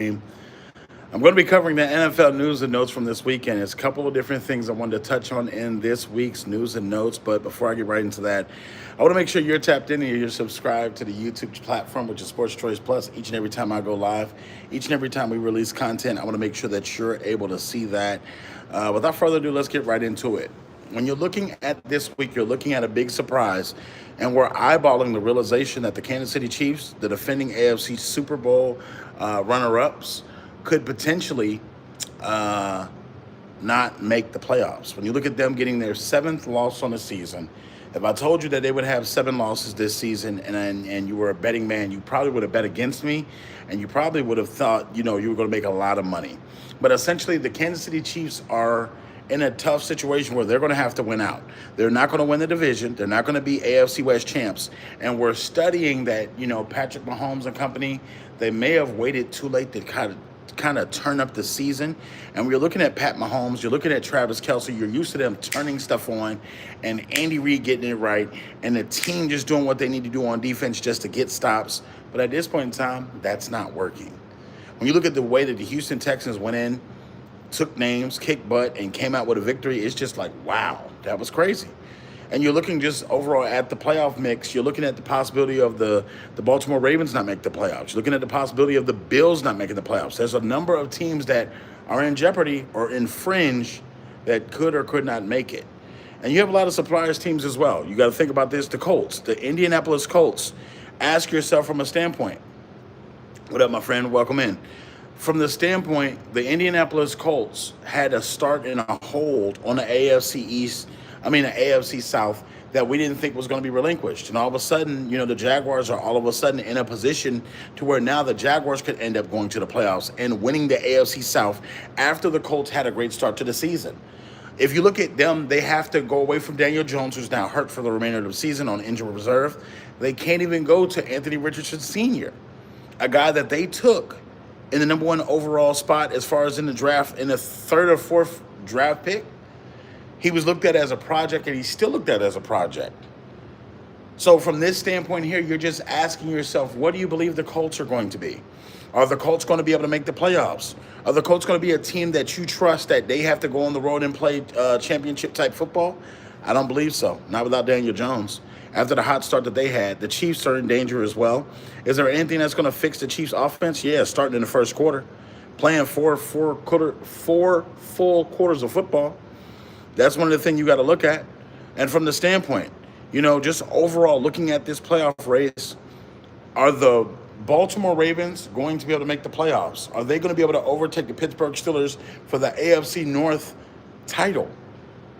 I'm going to be covering the NFL news and notes from this weekend. There's a couple of different things I wanted to touch on in this week's news and notes. But before I get right into that, I want to make sure you're tapped in and you're subscribed to the YouTube platform, which is Sports Choice Plus. Each and every time I go live, each and every time we release content, I want to make sure that you're able to see that. Without further ado, let's get right into it. When you're looking at this week, you're looking at a big surprise, and we're eyeballing the realization that the Kansas City Chiefs, the defending AFC Super Bowl runner-ups, could potentially not make the playoffs. When you look at them getting their seventh loss on the season, if I told you that they would have 7 losses this season and you were a betting man, you probably would have bet against me, and you probably would have thought, you were going to make a lot of money. But essentially, the Kansas City Chiefs are in a tough situation where they're going to have to win out. They're not going to win the division. They're not going to be AFC West champs. And we're studying that, Patrick Mahomes and company, they may have waited too late to kind of turn up the season. And we're looking at Pat Mahomes, you're looking at Travis Kelce, you're used to them turning stuff on, and Andy Reid getting it right, and the team just doing what they need to do on defense just to get stops. But at this point in time, that's not working. When you look at the way that the Houston Texans went in, took names, kicked butt, and came out with a victory, it's just like, wow, that was crazy. And you're looking just overall at the playoff mix. You're looking at the possibility of the Baltimore Ravens not make the playoffs. You're looking at the possibility of the Bills not making the playoffs. There's a number of teams that are in jeopardy or in fringe that could or could not make it. And you have a lot of surprise teams as well. You got to think about this. The Colts, the Indianapolis Colts. Ask yourself from a standpoint. What up, my friend? Welcome in. From the standpoint, the Indianapolis Colts had a start and a hold on the AFC South that we didn't think was going to be relinquished. And all of a sudden, the Jaguars are all of a sudden in a position to where now the Jaguars could end up going to the playoffs and winning the AFC South after the Colts had a great start to the season. If you look at them, they have to go away from Daniel Jones, who's now hurt for the remainder of the season on injury reserve. They can't even go to Anthony Richardson Sr., a guy that they took in the number 1 overall spot as far as in the draft, in the 3rd or 4th draft pick. He was looked at as a project, and he's still looked at as a project. So from this standpoint here, you're just asking yourself, what do you believe the Colts are going to be? Are the Colts going to be able to make the playoffs? Are the Colts going to be a team that you trust that they have to go on the road and play championship-type football? I don't believe so. Not without Daniel Jones. After the hot start that they had, the Chiefs are in danger as well. Is there anything that's going to fix the Chiefs' offense? Yeah, starting in the first quarter. Playing four full quarters of football. That's one of the things you got to look at. And from the standpoint, just overall looking at this playoff race, are the Baltimore Ravens going to be able to make the playoffs? Are they going to be able to overtake the Pittsburgh Steelers for the AFC North title?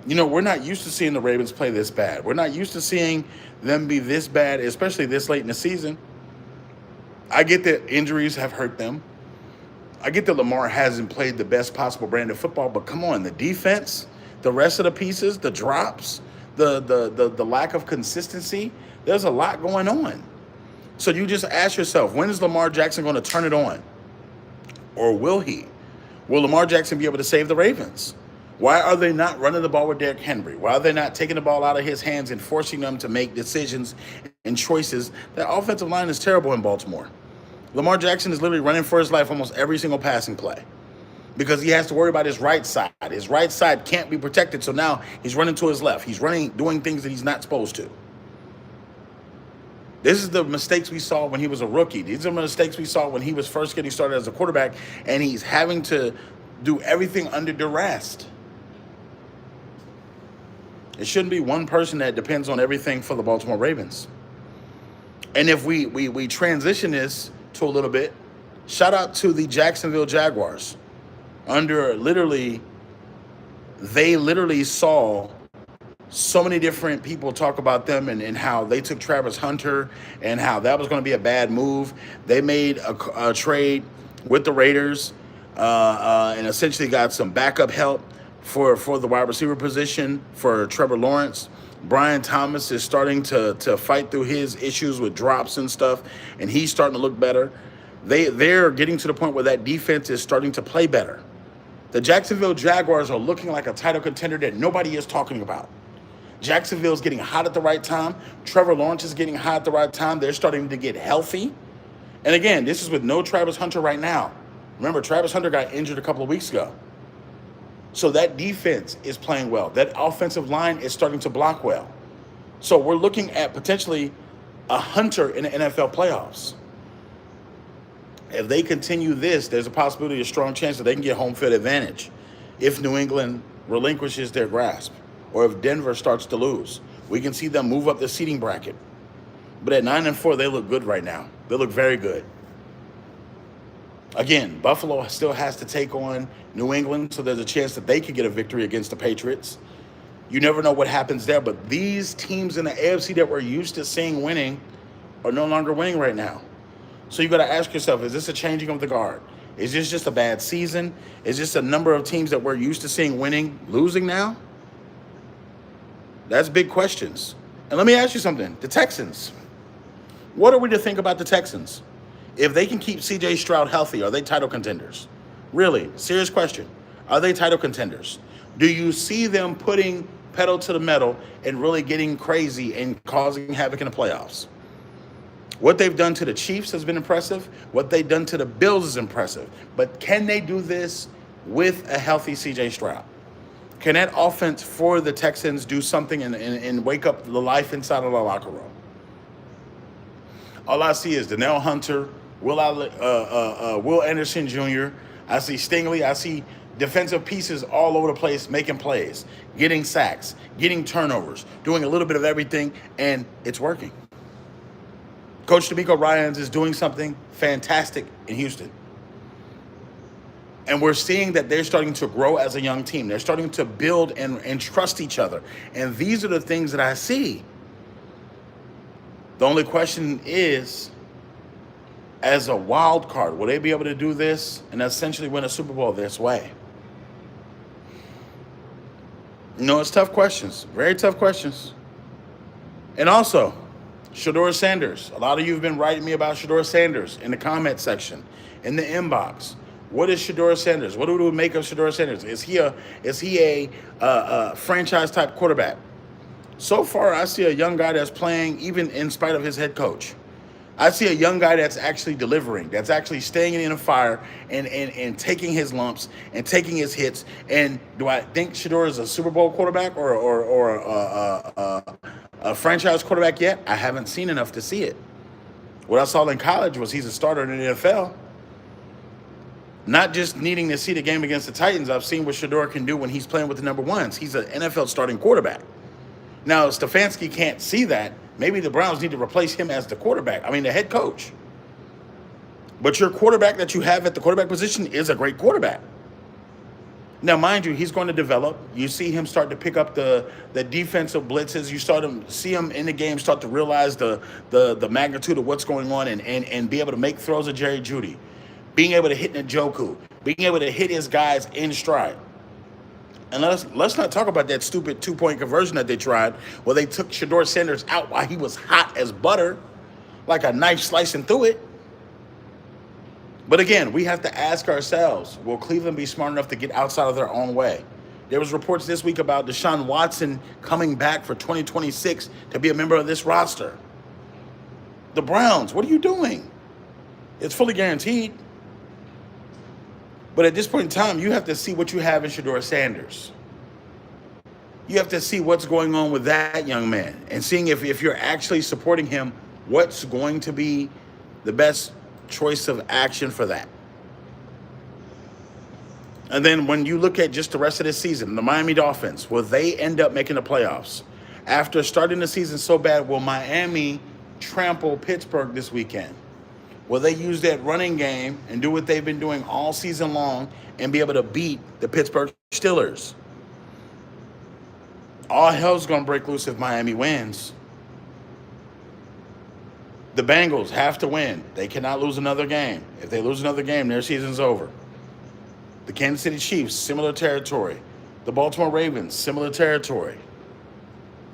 We're not used to seeing the Ravens play this bad. We're not used to seeing them be this bad, especially this late in the season. I get that injuries have hurt them. I get that Lamar hasn't played the best possible brand of football, but come on, the defense, the rest of the pieces, the drops, the lack of consistency, there's a lot going on. So you just ask yourself, when is Lamar Jackson going to turn it on? Or will he? Will Lamar Jackson be able to save the Ravens? Why are they not running the ball with Derrick Henry? Why are they not taking the ball out of his hands and forcing them to make decisions and choices? That offensive line is terrible in Baltimore. Lamar Jackson is literally running for his life almost every single passing play because he has to worry about his right side. His right side can't be protected, so now he's running to his left. He's doing things that he's not supposed to. This is the mistakes we saw when he was a rookie. These are the mistakes we saw when he was first getting started as a quarterback, and he's having to do everything under duress. It shouldn't be one person that depends on everything for the Baltimore Ravens. And if we transition this to a little bit, shout out to the Jacksonville Jaguars. They literally saw so many different people talk about them and how they took Travis Hunter and how that was going to be a bad move. They made a trade with the Raiders and essentially got some backup help for the wide receiver position for Trevor Lawrence. Brian Thomas is starting to fight through his issues with drops and stuff, and he's starting to look better. They're getting to the point where that defense is starting to play better. The Jacksonville Jaguars are looking like a title contender that nobody is talking about. Jacksonville's getting hot at the right time. Trevor Lawrence is getting hot at the right time. They're starting to get healthy. And again, this is with no Travis Hunter right now. Remember, Travis Hunter got injured a couple of weeks ago. So that defense is playing well. That offensive line is starting to block well. So we're looking at potentially a Hunter in the NFL playoffs. If they continue this, there's a possibility, a strong chance that they can get home field advantage if New England relinquishes their grasp or if Denver starts to lose. We can see them move up the seeding bracket. But at 9-4, they look good right now. They look very good. Again, Buffalo still has to take on New England, so there's a chance that they could get a victory against the Patriots. You never know what happens there, but these teams in the AFC that we're used to seeing winning are no longer winning right now. So you got to ask yourself, is this a changing of the guard? Is this just a bad season? Is this a number of teams that we're used to seeing winning losing now? That's big questions. And let me ask you something. The Texans. What are we to think about the Texans? If they can keep C.J. Stroud healthy, are they title contenders? Really, serious question. Are they title contenders? Do you see them putting pedal to the metal and really getting crazy and causing havoc in the playoffs? What they've done to the Chiefs has been impressive. What they've done to the Bills is impressive. But can they do this with a healthy C.J. Stroud? Can that offense for the Texans do something and wake up the life inside of the locker room? All I see is Danielle Hunter, Will Anderson Jr., I see Stingley, I see defensive pieces all over the place making plays, getting sacks, getting turnovers, doing a little bit of everything, and it's working. Coach DeMeco Ryans is doing something fantastic in Houston. And we're seeing that they're starting to grow as a young team. They're starting to build and trust each other. And these are the things that I see. The only question is, as a wild card, will they be able to do this and essentially win a Super Bowl this way? You know, it's tough questions, very tough questions. And also, Shedeur Sanders. A lot of you have been writing me about Shedeur Sanders in the comment section, in the inbox. What is Shedeur Sanders? What do we make of Shedeur Sanders? Is he a franchise type quarterback? So far, I see a young guy that's playing even in spite of his head coach. I see a young guy that's actually delivering, that's actually staying in the fire and taking his lumps and taking his hits. And do I think Shedeur is a Super Bowl quarterback or a franchise quarterback yet? I haven't seen enough to see it. What I saw in college was he's a starter in the NFL. Not just needing to see the game against the Titans, I've seen what Shedeur can do when he's playing with the number ones. He's an NFL starting quarterback. Now, Stefanski can't see that. Maybe the Browns need to replace him as the quarterback. I mean, the head coach. But your quarterback that you have at the quarterback position is a great quarterback. Now, mind you, he's going to develop. You see him start to pick up the defensive blitzes. You start to see him in the game start to realize the magnitude of what's going on and be able to make throws at Jerry Jeudy. Being able to hit Njoku. Being able to hit his guys in stride. And let's not talk about that stupid two-point conversion that they tried where they took Shedeur Sanders out while he was hot as butter, like a knife slicing through it. But again, we have to ask ourselves, will Cleveland be smart enough to get outside of their own way? There was reports this week about Deshaun Watson coming back for 2026 to be a member of this roster. The Browns, what are you doing? It's fully guaranteed. But at this point in time, you have to see what you have in Shedeur Sanders. You have to see what's going on with that young man and seeing if you're actually supporting him, what's going to be the best choice of action for that. And then when you look at just the rest of the season, the Miami Dolphins, will they end up making the playoffs? After starting the season so bad, will Miami trample Pittsburgh this weekend? Will they use that running game and do what they've been doing all season long and be able to beat the Pittsburgh Steelers? All hell's going to break loose if Miami wins. The Bengals have to win. They cannot lose another game. If they lose another game, their season's over. The Kansas City Chiefs, similar territory. The Baltimore Ravens, similar territory.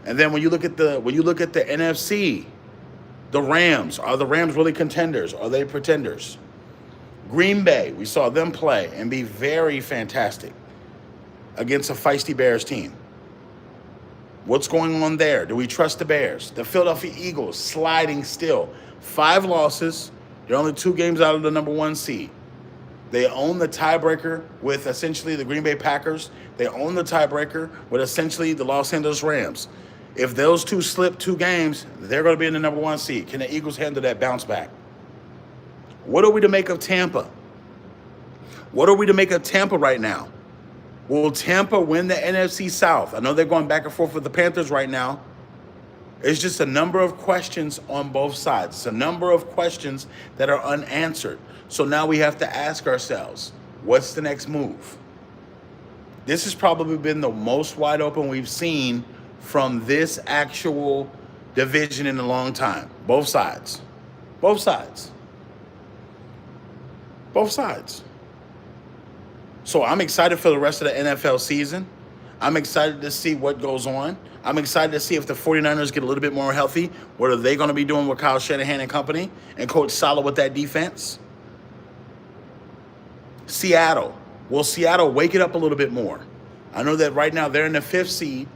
And then when you look at the NFC, the Rams, are the Rams really contenders? Are they pretenders? Green Bay, we saw them play and be very fantastic against a feisty Bears team. What's going on there? Do we trust the Bears? The Philadelphia Eagles, sliding still. 5 losses. They're only 2 games out of the number 1 seed. They own the tiebreaker with essentially the Green Bay Packers. They own the tiebreaker with essentially the Los Angeles Rams. If those two slip 2 games, they're going to be in the number 1 seed. Can the Eagles handle that bounce back? What are we to make of Tampa? What are we to make of Tampa right now? Will Tampa win the NFC South? I know they're going back and forth with the Panthers right now. It's just a number of questions on both sides. It's a number of questions that are unanswered. So now we have to ask ourselves, what's the next move? This has probably been the most wide open we've seen from this actual division in a long time. Both sides. Both sides. Both sides. So I'm excited for the rest of the NFL season. I'm excited to see what goes on. I'm excited to see if the 49ers get a little bit more healthy. What are they going to be doing with Kyle Shanahan and company and Coach Saleh with that defense? Seattle. Will Seattle wake it up a little bit more? I know that right now they're in the 5th seed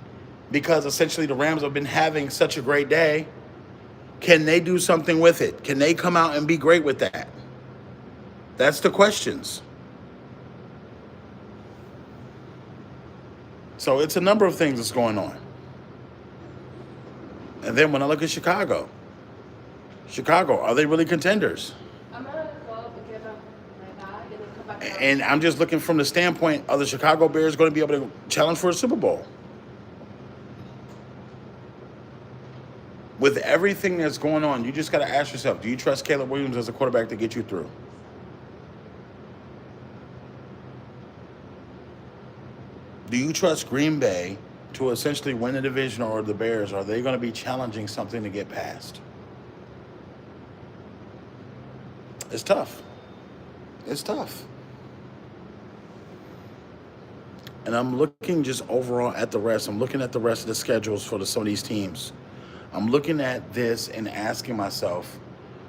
because essentially the Rams have been having such a great day. Can they do something with it? Can they come out and be great with that? That's the questions. So it's a number of things that's going on. And then when I look at Chicago, are they really contenders? I'm gonna go get my bag and then come back out. And I'm just looking from the standpoint of the Chicago Bears going to be able to challenge for a Super Bowl. With everything that's going on, you just got to ask yourself, do you trust Caleb Williams as a quarterback to get you through? Do you trust Green Bay to essentially win the division, or the Bears? Are they going to be challenging something to get past? It's tough. It's tough. And I'm looking just overall at the rest. I'm looking at the rest of the schedules for some of these teams. I'm looking at this and asking myself,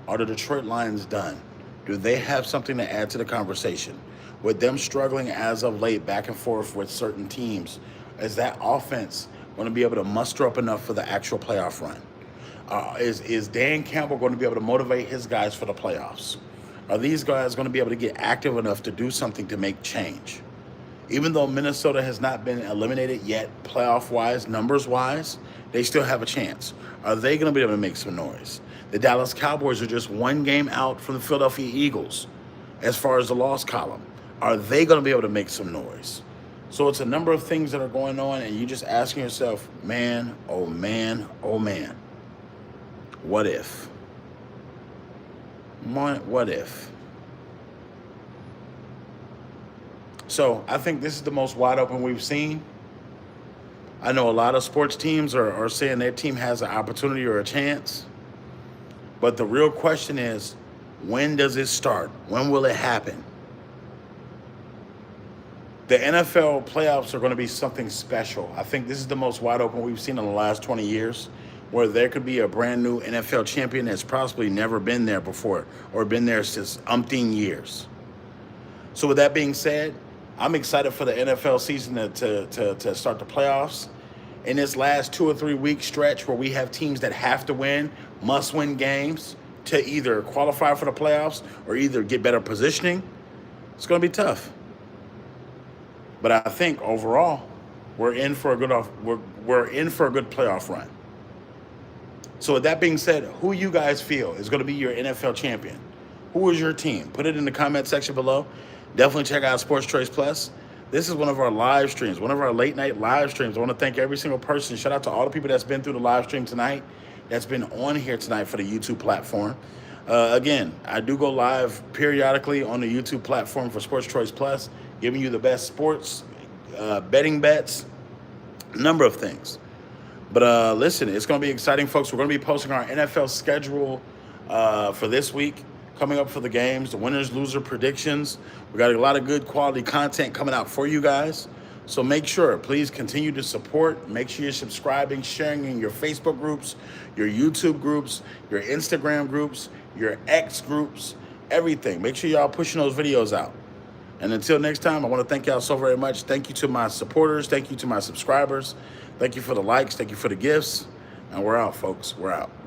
are the Detroit Lions done? Do they have something to add to the conversation? With them struggling as of late back and forth with certain teams, is that offense going to be able to muster up enough for the actual playoff run? Is Dan Campbell going to be able to motivate his guys for the playoffs? Are these guys going to be able to get active enough to do something to make change? Even though Minnesota has not been eliminated yet, playoff-wise, numbers-wise, they still have a chance. Are they going to be able to make some noise? The Dallas Cowboys are just 1 game out from the Philadelphia Eagles as far as the loss column. Are they going to be able to make some noise? So it's a number of things that are going on, and you're just asking yourself, man, oh man, oh man, what if? What if? So I think this is the most wide open we've seen. I know a lot of sports teams are saying their team has an opportunity or a chance. But the real question is, when does it start? When will it happen? The NFL playoffs are going to be something special. I think this is the most wide open we've seen in the last 20 years, where there could be a brand new NFL champion that's possibly never been there before or been there since umpteen years. So with that being said, I'm excited for the NFL season to start the playoffs. In this last 2 or 3 week stretch where we have teams that have to win, must win games to either qualify for the playoffs or either get better positioning, it's going to be tough. But I think overall, we're in for a good playoff run. So with that being said, who you guys feel is going to be your NFL champion? Who is your team? Put it in the comment section below. Definitely check out Sports Choice Plus. This is one of our live streams, one of our late night live streams. I want to thank every single person. Shout out to all the people that's been through the live stream tonight, that's been on here tonight for the YouTube platform. Again, I do go live periodically on the YouTube platform for Sports Choice Plus, giving you the best sports, betting bets, a number of things. But listen, it's going to be exciting, folks. We're going to be posting our NFL schedule for this week, coming up for the games, the winners, loser predictions. We got a lot of good quality content coming out for you guys. So make sure, please continue to support. Make sure you're subscribing, sharing in your Facebook groups, your YouTube groups, your Instagram groups, your X groups, everything. Make sure y'all pushing those videos out. And until next time, I want to thank y'all so very much. Thank you to my supporters. Thank you to my subscribers. Thank you for the likes. Thank you for the gifts. And we're out, folks. We're out.